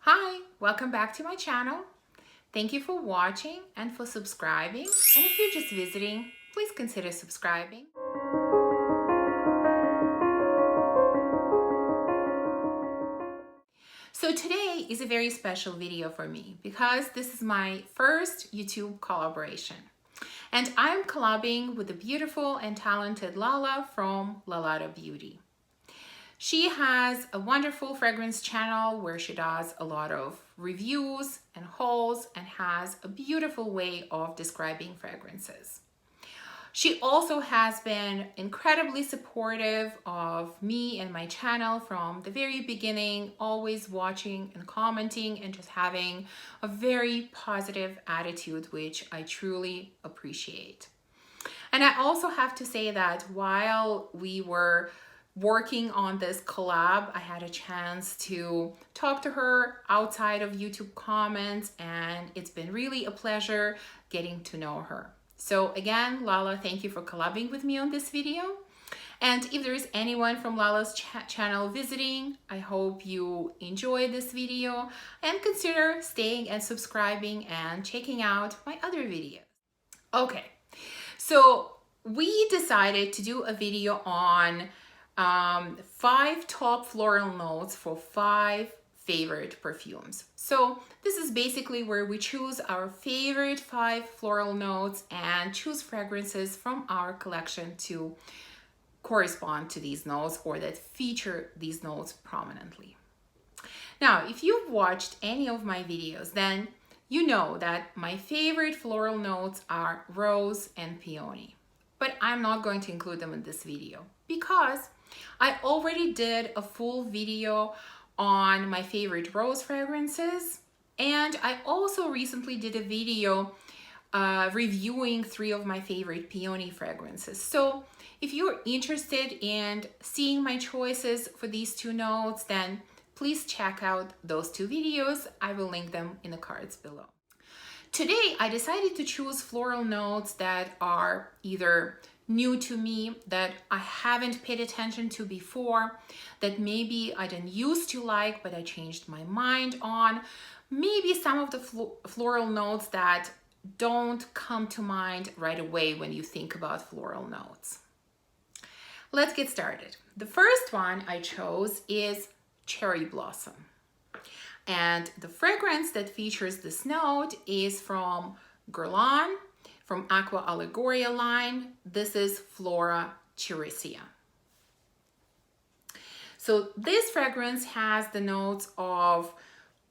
Hi, welcome back to my channel. Thank you for watching and for subscribing. And if you're just visiting, please consider subscribing. So today is a very special video for me because this is my first YouTube collaboration. And I'm collabing with the beautiful and talented Lala from Lalada Beauty. She has a wonderful fragrance channel where she does a lot of reviews and hauls and has a beautiful way of describing fragrances. She also has been incredibly supportive of me and my channel from the very beginning, always watching and commenting and just having a very positive attitude, which I truly appreciate. And I also have to say that while we were working on this collab, I had a chance to talk to her outside of YouTube comments, and it's been really a pleasure getting to know her. So again, Lala, thank you for collabing with me on this video. And if there is anyone from Lala's channel visiting, I hope you enjoy this video and consider staying and subscribing and checking out my other videos. Okay, so we decided to do a video on 5 top floral notes for 5 favorite perfumes. So this is basically where we choose our favorite 5 floral notes and choose fragrances from our collection to correspond to these notes or that feature these notes prominently. Now, if you've watched any of my videos, then you know that my favorite floral notes are rose and peony. But I'm not going to include them in this video because I already did a full video on my favorite rose fragrances, and I also recently did a video reviewing 3 of my favorite peony fragrances. So if you're interested in seeing my choices for these 2 notes, then please check out those 2 videos. I will link them in the cards below. Today, I decided to choose floral notes that are either new to me, that I haven't paid attention to before, that maybe I didn't used to like, but I changed my mind on. Maybe some of the floral notes that don't come to mind right away when you think about floral notes. Let's get started. The first one I chose is Cherry Blossom. And the fragrance that features this note is from Guerlain, from Aqua Allegoria line. This is Flora Cherisia. So this fragrance has the notes of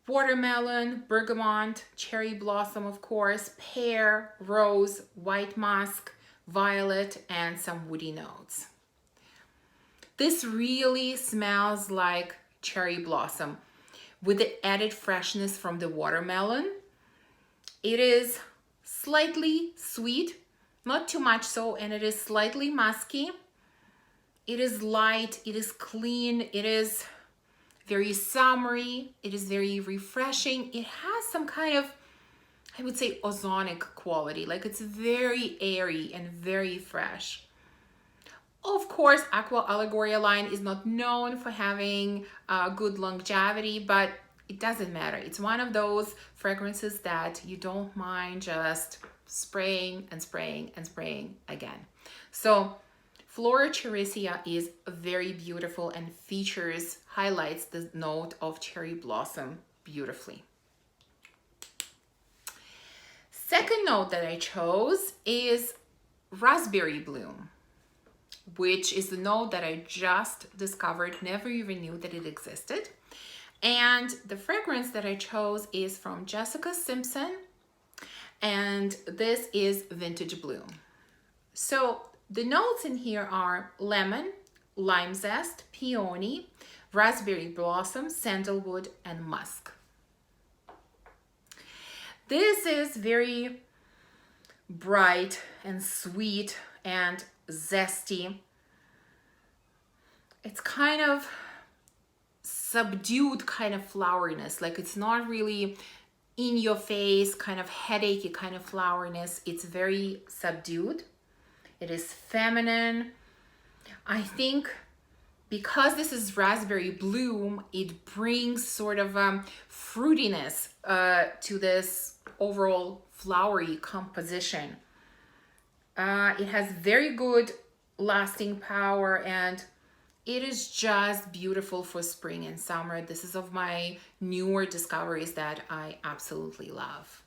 watermelon, bergamot, cherry blossom, of course, pear, rose, white musk, violet, and some woody notes. This really smells like cherry blossom with the added freshness from the watermelon. It is slightly sweet, not too much so, and it is slightly musky. It is light, it is clean, it is very summery, it is very refreshing. It has some kind of, I would say, ozonic quality, like it's very airy and very fresh. Of course, Aqua Allegoria line is not known for having good longevity, but it doesn't matter. It's one of those fragrances that you don't mind just spraying and spraying and spraying again. So Flora Cherisia is very beautiful and highlights the note of cherry blossom beautifully. Second note that I chose is Raspberry Bloom, which is the note that I just discovered, never even knew that it existed. And the fragrance that I chose is from Jessica Simpson, and this is Vintage Bloom. So the notes in here are lemon, lime zest, peony, raspberry blossom, sandalwood, and musk. This is very bright and sweet and zesty. It's kind of subdued kind of floweriness, like it's not really in your face, kind of headachy kind of floweriness. It's very subdued. It is feminine. I think because this is Raspberry Bloom, it brings sort of fruitiness to this overall flowery composition. It has very good lasting power, and it is just beautiful for spring and summer. This is of my newer discoveries that I absolutely love.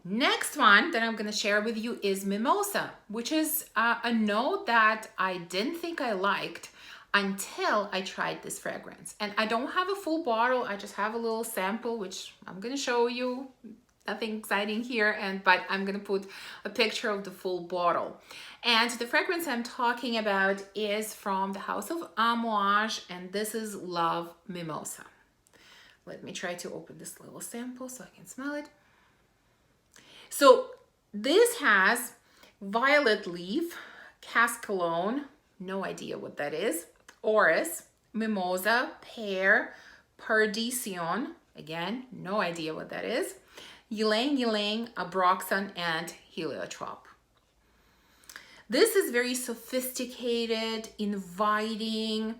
Next one that I'm going to share with you is Mimosa, which is a note that I didn't think I liked until I tried this fragrance. And I don't have a full bottle, I just have a little sample, which I'm going to show you. Nothing exciting here, but I'm going to put a picture of the full bottle. And the fragrance I'm talking about is from the house of Amouage, and this is Love Mimosa. Let me try to open this little sample so I can smell it. So this has violet leaf, cascalone, no idea what that is, orris, mimosa, pear, perdition, again, no idea what that is, ylang ylang, abroxan, and heliotrope. This is very sophisticated, inviting.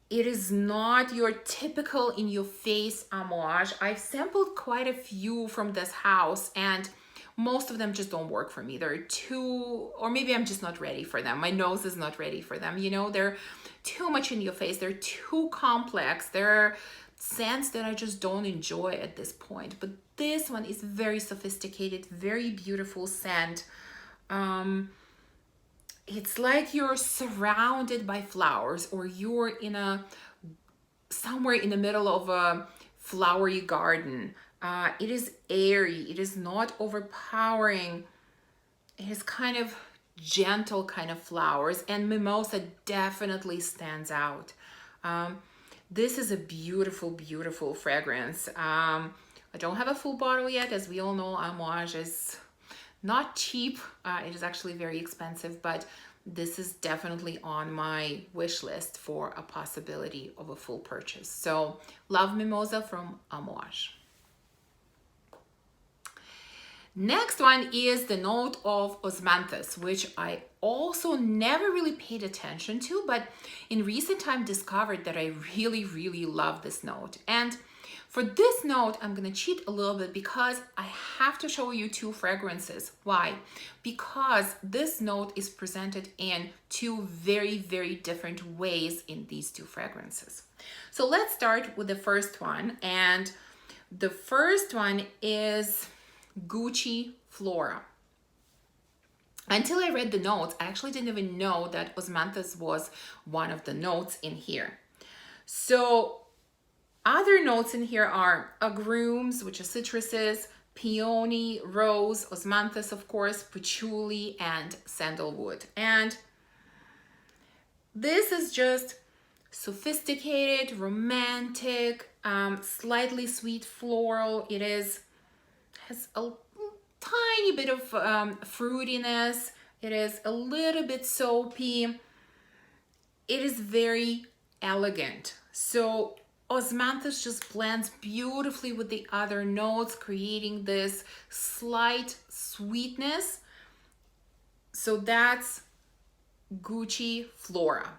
It is not your typical in-your-face Amouage. I've sampled quite a few from this house, and most of them just don't work for me. They're too, or maybe I'm just not ready for them. My nose is not ready for them. You know, they're too much in your face. They're too complex. They're scents that I just don't enjoy at this point. But this one is very sophisticated, very beautiful scent. It's like you're surrounded by flowers, or you're in somewhere in the middle of a flowery garden. It is airy, it is not overpowering. It is kind of gentle kind of flowers, and Mimosa definitely stands out. This is a beautiful, beautiful fragrance. I don't have a full bottle yet. As we all know, Amouage is not cheap. It is actually very expensive, but this is definitely on my wish list for a possibility of a full purchase. So Love Mimosa from Amouage. Next one is the note of Osmanthus, which I also never really paid attention to, but in recent time discovered that I really, really love this note. And for this note, I'm going to cheat a little bit because I have to show you two fragrances. Why? Because this note is presented in two very, very different ways in these two fragrances. So let's start with the first one. And the first one is Gucci Flora. Until I read the notes, I actually didn't even know that Osmanthus was one of the notes in here. So other notes in here are agrumes, which are citruses, peony, rose, Osmanthus, of course, patchouli, and sandalwood. And this is just sophisticated, romantic, slightly sweet floral. It has a tiny bit of fruitiness. It is a little bit soapy. It is very elegant. So Osmanthus just blends beautifully with the other notes, creating this slight sweetness. So that's Gucci Flora.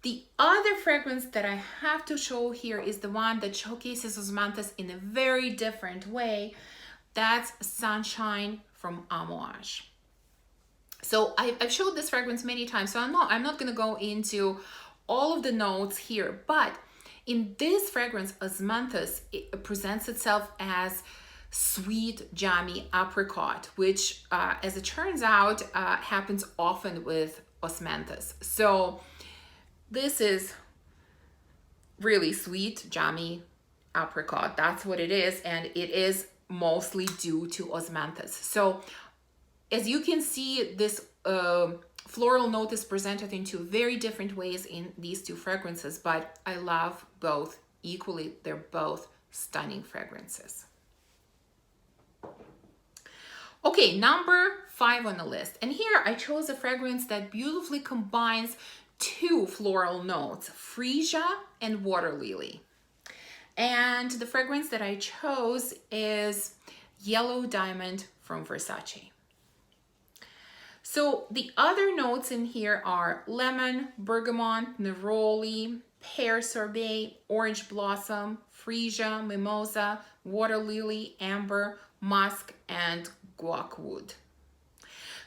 The other fragrance that I have to show here is the one that showcases Osmanthus in a very different way. That's Sunshine from Amouage. So I've showed this fragrance many times, so I'm not going to go into all of the notes here, but in this fragrance, Osmanthus, it presents itself as sweet, jammy apricot, which, as it turns out, happens often with Osmanthus. So this is really sweet, jammy apricot. That's what it is, and it is mostly due to Osmanthus. So as you can see, this floral note is presented in two very different ways in these two fragrances, but I love both equally. They're both stunning fragrances. Okay, number 5 on the list. And here I chose a fragrance that beautifully combines two floral notes, freesia and water lily. And the fragrance that I chose is Yellow Diamond from Versace. So the other notes in here are lemon, bergamot, neroli, pear sorbet, orange blossom, freesia, mimosa, water lily, amber, musk, and guacwood.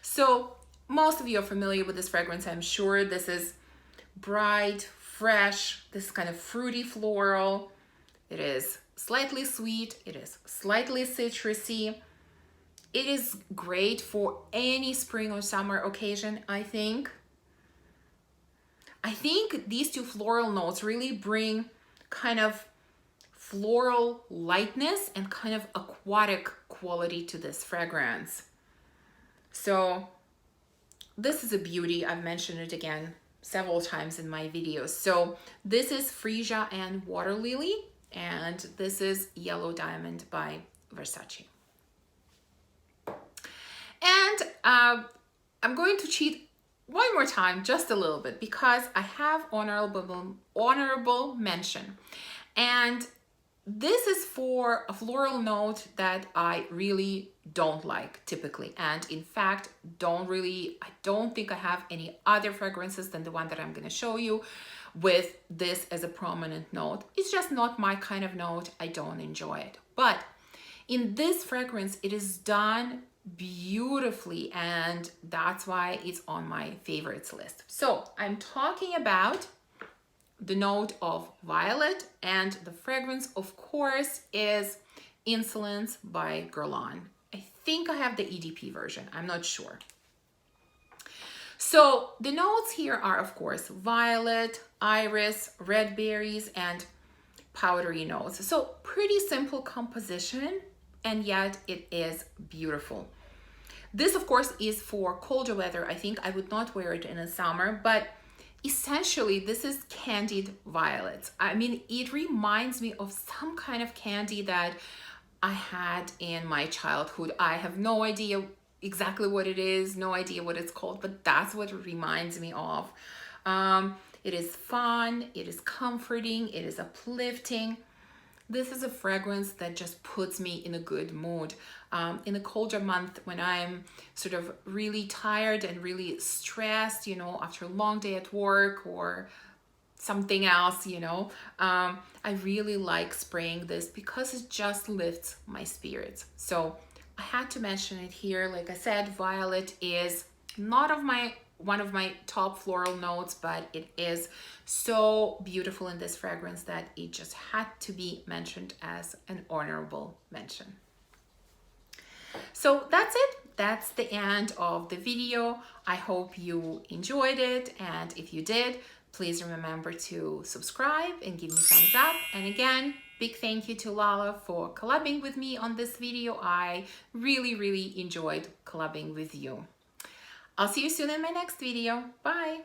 So most of you are familiar with this fragrance, I'm sure. This is bright, fresh, this kind of fruity floral. It is slightly sweet, it is slightly citrusy. It is great for any spring or summer occasion, I think. I think these two floral notes really bring kind of floral lightness and kind of aquatic quality to this fragrance. So this is a beauty. I've mentioned it again several times in my videos. So this is freesia and water lily, and this is Yellow Diamond by Versace. And I'm going to cheat one more time, just a little bit, because I have honorable mention. And this is for a floral note that I really don't like typically. And in fact, I don't think I have any other fragrances than the one that I'm going to show you with this as a prominent note. It's just not my kind of note. I don't enjoy it. But in this fragrance, it is done beautifully, and that's why it's on my favorites list. So I'm talking about the note of violet, and the fragrance, of course, is Insolence by Guerlain. I think I have the EDP version, I'm not sure. So the notes here are, of course, violet, iris, red berries, and powdery notes. So pretty simple composition, and yet it is beautiful. This, of course, is for colder weather. I think I would not wear it in the summer, but essentially this is candied violets. I mean, it reminds me of some kind of candy that I had in my childhood. I have no idea exactly what it is, no idea what it's called, but that's what it reminds me of. It is fun, it is comforting, it is uplifting. This is a fragrance that just puts me in a good mood. In a colder month, when I'm sort of really tired and really stressed, you know, after a long day at work or something else, you know, I really like spraying this because it just lifts my spirits. So I had to mention it here. Like I said, violet is not one of my top floral notes, but it is so beautiful in this fragrance that it just had to be mentioned as an honorable mention. So that's it. That's the end of the video. I hope you enjoyed it, and if you did, please remember to subscribe and give me thumbs up. And again, big thank you to Lala for collabing with me on this video. I really enjoyed collabing with you. I'll see you soon in my next video. Bye!